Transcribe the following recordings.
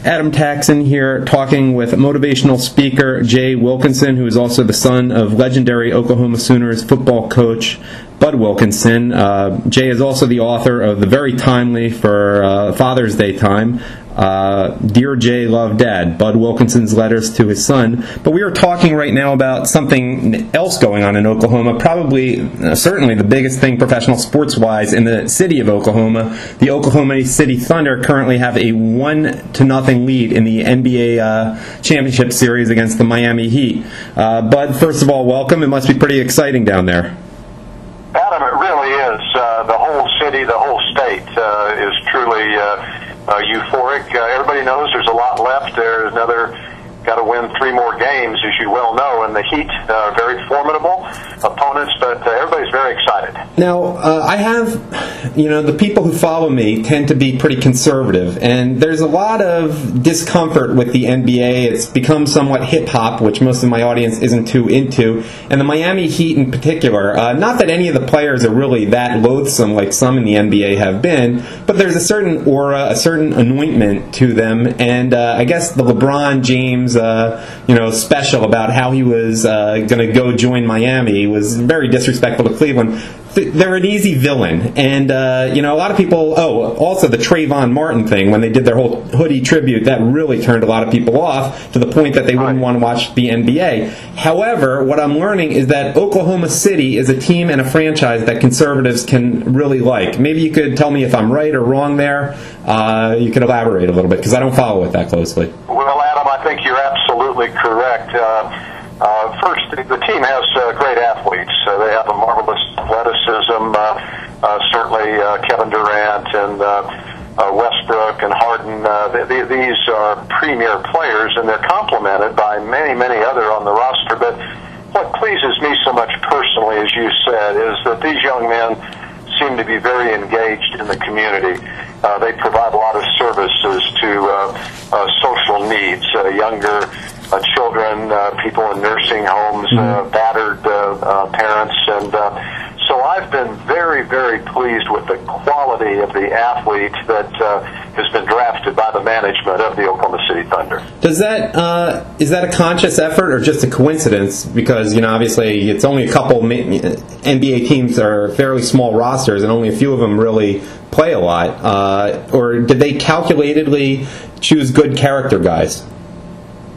Adam Taxon here, talking with motivational speaker Jay Wilkinson, who is also the son of legendary Oklahoma Sooners football coach Bud Wilkinson. Jay is also the author of the very timely, for Father's Day time, Dear Jay, Love Dad, Bud Wilkinson's letters to his son. But we are talking right now about something else going on in Oklahoma, probably, certainly the biggest thing professional sports-wise in the city of Oklahoma. The Oklahoma City Thunder currently have a 1-0 lead in the NBA championship series against the Miami Heat. Bud, first of all, welcome. It must be pretty exciting down there. Adam, it really is. The whole city, the whole state is truly euphoric. Everybody knows there's a lot left. There's got to win 3 more games, as you well know, and the Heat are very formidable opponents, but everybody's very excited. Now, I have, the people who follow me tend to be pretty conservative, and there's a lot of discomfort with the NBA. It's become somewhat hip-hop, which most of my audience isn't too into, and the Miami Heat in particular. Not that any of the players are really that loathsome like some in the NBA have been, but there's a certain aura, a certain anointment to them, and I guess the LeBron James special about how he was going to go join Miami was very disrespectful to Cleveland. They're an easy villain. And, a lot of people, also the Trayvon Martin thing, when they did their whole hoodie tribute, that really turned a lot of people off to the point that they wouldn't want to watch the NBA. However, what I'm learning is that Oklahoma City is a team and a franchise that conservatives can really like. Maybe you could tell me if I'm right or wrong there. You could elaborate a little bit, because I don't follow it that closely. Well, Adam, I think you're absolutely correct. First, the team has great athletes. They have a marvelous athleticism. Certainly Kevin Durant and Westbrook and Harden. These are premier players, and they're complemented by many, many other on the roster. But what pleases me so much personally, as you said, is that these young men seem to be very engaged in the community. They provide a lot of services to social needs, younger children, people in nursing homes, battered parents, and so I've been very, very pleased with the quality of the athlete that has been drafted by the management of the Oklahoma City Thunder. Does that is that a conscious effort or just a coincidence? Because obviously it's only a couple NBA teams are fairly small rosters, and only a few of them really play a lot. Or did they calculatedly choose good character guys?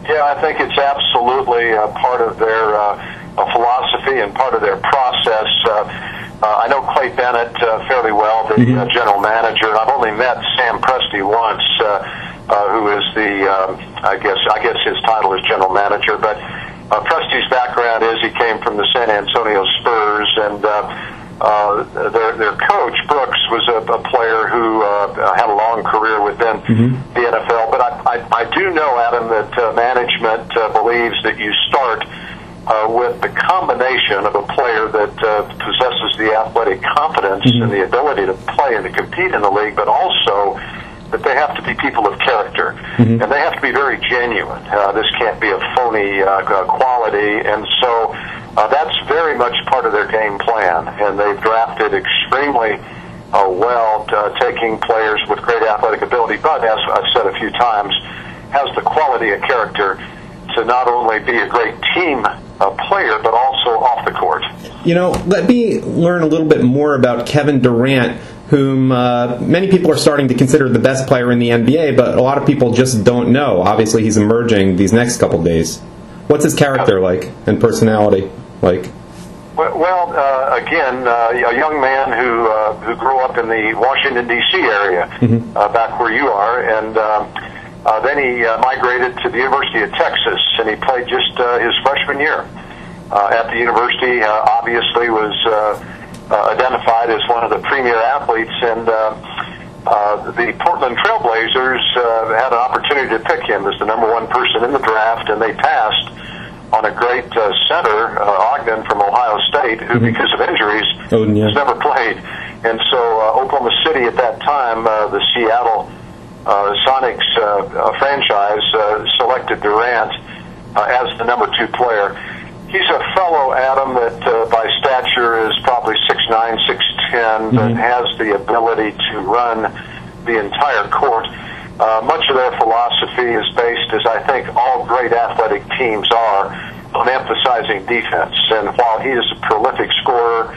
Yeah, I think it's absolutely part of their philosophy and part of their process. I know Clay Bennett fairly well, the general manager, and I've only met Sam Presti once, who is the, I guess his title is general manager, but Presti's background is he came from the San Antonio Spurs, and their coach, Brooks, was a player who had a long career within the NFL. But I do know, Adam, that management believes that you start with the combination of a player that possesses the athletic confidence and the ability to play and to compete in the league, but also that they have to be people of character, and they have to be very genuine. This can't be a phony quality, and so that's very much part of their game plan, and they've drafted extremely well, taking players with great athletic ability, but as I've said a few times, has the quality of character to not only be a great team player, but also off the court. Let me learn a little bit more about Kevin Durant, whom many people are starting to consider the best player in the NBA, but a lot of people just don't know. Obviously, he's emerging these next couple days. What's his character like and personality like? Well, again, a young man who grew up in the Washington, D.C. area, back where you are, and then he migrated to the University of Texas, and he played just his freshman year at the university. Obviously was identified as one of the premier athletes, and the Portland Trailblazers had an opportunity to pick him as the #1 person in the draft, and they passed on a great center, Ogden from Ohio State, who, because of injuries, has never played. And so Oklahoma City at that time, the Seattle Sonics franchise, selected Durant as the #2 player. He's a fellow, Adam, that by stature is probably 6'9", 6'10", but has the ability to run the entire court. Much of their philosophy is based, as I think all great athletic teams are, on emphasizing defense. And while he is a prolific scorer,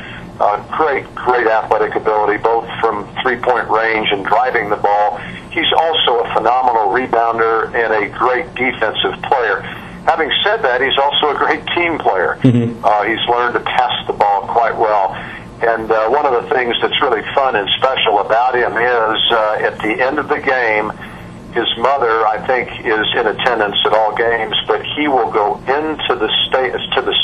great athletic ability, both from three-point range and driving the ball, he's also a phenomenal rebounder and a great defensive player. Having said that, he's also a great team player. He's learned to pass the ball quite well. And one of the things that's really fun and special about him is at the end of the game, his mother, I think, is in attendance at all games, but he will go into the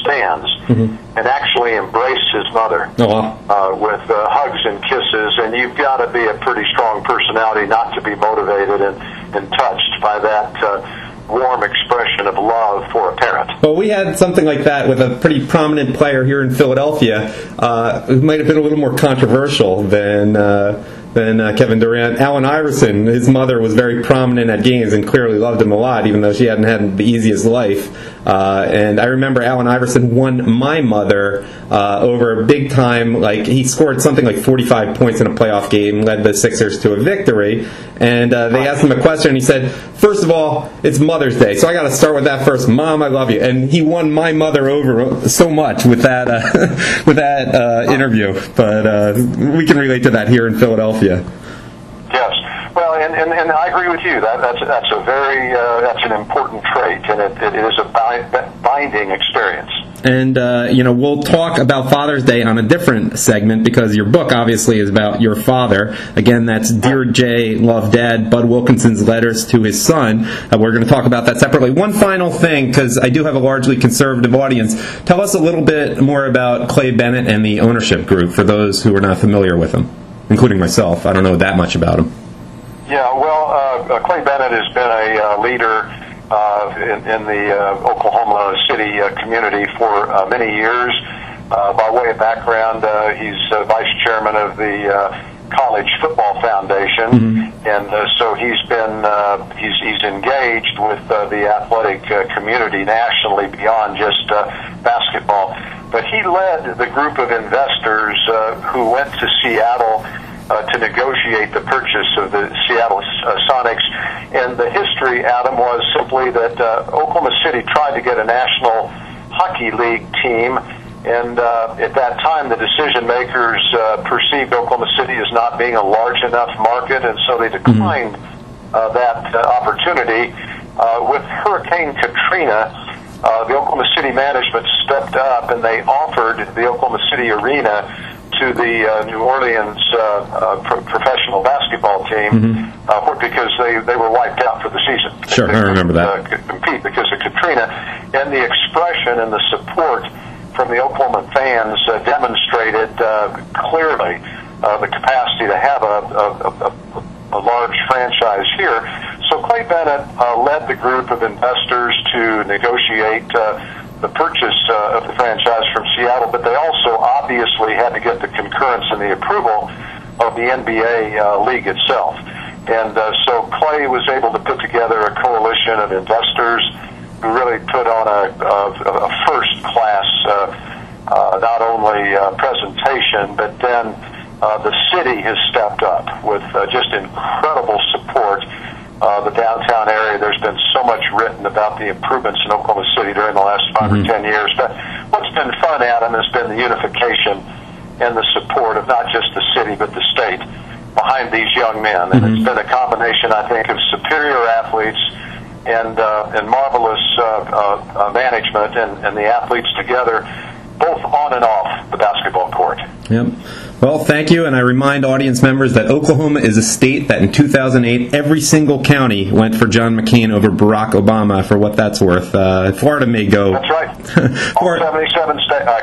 stands and actually embrace his mother with hugs and kisses. And you've got to be a pretty strong personality not to be motivated and touched by that warm expression of love for a parent. Well, we had something like that with a pretty prominent player here in Philadelphia who might have been a little more controversial than Kevin Durant. Allen Iverson, his mother was very prominent at games and clearly loved him a lot, even though she hadn't had the easiest life. And I remember Allen Iverson won my mother over a big time. Like, he scored something like 45 points in a playoff game, led the Sixers to a victory. And they asked him a question, and he said, "First of all, it's Mother's Day, so I got to start with that first. Mom, I love you." And he won my mother over so much with that interview. But we can relate to that here in Philadelphia. Yes. Well, and I agree with you. That's a very that's an important trait, and it is a binding experience. And, we'll talk about Father's Day on a different segment because your book, obviously, is about your father. Again, that's Dear Jay, Love Dad, Bud Wilkinson's letters to his son. We're going to talk about that separately. One final thing, because I do have a largely conservative audience. Tell us a little bit more about Clay Bennett and the ownership group for those who are not familiar with him, including myself. I don't know that much about him. Yeah, well, Clay Bennett has been a leader in the Oklahoma City community for many years. By way of background, he's vice chairman of the College Football Foundation, and so he's engaged with the athletic community nationally beyond just basketball. But he led the group of investors who went to Seattle to negotiate the purchase of the Seattle Sonics. And the history, Adam, was simply that Oklahoma City tried to get a National Hockey League team, and at that time the decision makers perceived Oklahoma City as not being a large enough market, and so they declined that opportunity. With Hurricane Katrina, the Oklahoma City management stepped up and they offered the Oklahoma City Arena to the New Orleans professional basketball team because they were wiped out for the season. Sure, I remember that. Compete because of Katrina, and the expression and the support from the Oklahoma fans demonstrated clearly the capacity to have a large franchise here. So Clay Bennett led the group of investors to negotiate the purchase of the franchise from Seattle, but they also obviously had to get the concurrence and the approval of the NBA league itself. And so Clay was able to put together a coalition of investors who really put on a first-class not only presentation, but then the city has stepped up with just incredible support. The downtown area, there's been so much written about the improvements in Oklahoma City during the last 5 or 10 years. But what's been fun, Adam, has been the unification and the support of not just the city but the state behind these young men. And it's been a combination, I think, of superior athletes and marvelous management and the athletes together, both on and off the basketball court. Yep. Well, thank you, and I remind audience members that Oklahoma is a state that in 2008, every single county went for John McCain over Barack Obama, for what that's worth. Florida may go... That's right. All 77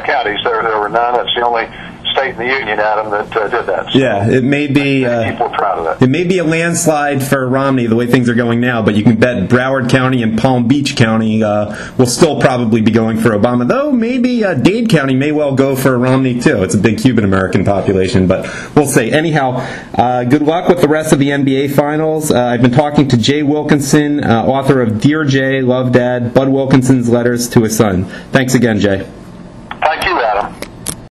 counties, there were none. That's the only state in the union, Adam, that did that. So yeah, it may be... people are proud of that. It may be a landslide for Romney, the way things are going now, but you can bet Broward County and Palm Beach County will still probably be going for Obama, though maybe Dade County may well go for Romney, too. It's a big Cuban-American population, but we'll see. Anyhow, good luck with the rest of the NBA Finals. I've been talking to Jay Wilkinson, author of Dear Jay, Love Dad, Bud Wilkinson's letters to his son. Thanks again, Jay.